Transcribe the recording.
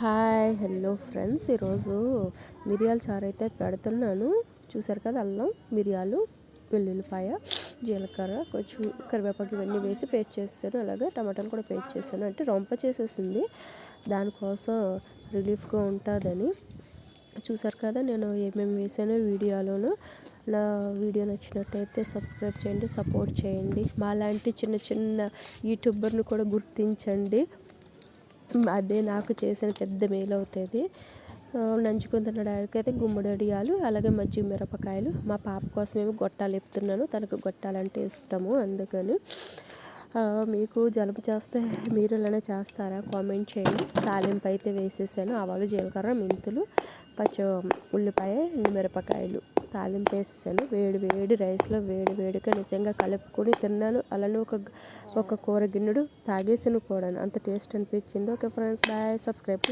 Hi hello friends, ఈరోజు మిరియాల చారు అయితే పెడుతున్నాను. చూసారు కదా, అల్లం, మిరియాలు, వెల్లుల్లిపాయ, జీలకర్ర, కొంచెం కరివేపాకు ఇవన్నీ వేసి పేస్ట్ చేస్తాను. అలాగే టమాటాలు కూడా పేస్ట్ చేస్తాను. అంటే రొంప చేసేసింది, దానికోసం రిలీఫ్గా ఉంటుందని. చూసారు కదా నేను ఏమేమి వేసానో వీడియోలోను. నా వీడియో నచ్చినట్టయితే సబ్స్క్రైబ్ చేయండి, సపోర్ట్ చేయండి. మాలాంటి చిన్న చిన్న యూట్యూబర్ని కూడా గుర్తించండి. అదే నాకు చేసిన పెద్ద మేలు అవుతుంది. నంచుకొని తినడానికైతే గుమ్మడొడియాలు, అలాగే మజ్జిగ మిరపకాయలు. మా పాప కోసమేమో గొట్టాలు చెప్తున్నాను, తనకు గొట్టాలంటే ఇష్టము, అందుకని. మీకు జలుబు చేస్తే మీరు ఇలానే చేస్తారా? కామెంట్ చేయండి. తాలింపు అయితే వేసేసాను. ఆవాలు, జీలకర్ర, మెంతులు, ఉల్లిపాయ, మిరపకాయలు తాలింపు వేసేసాను. వేడి వేడి రైస్లో వేడిగా నిజంగా కలుపుకొని తిన్నాను. అలానే ఒక కూర గిన్నెడు తాగేసాను కూడా. అంత టేస్ట్ అనిపించింది. Okay friends, bye. సబ్స్క్రైబ్.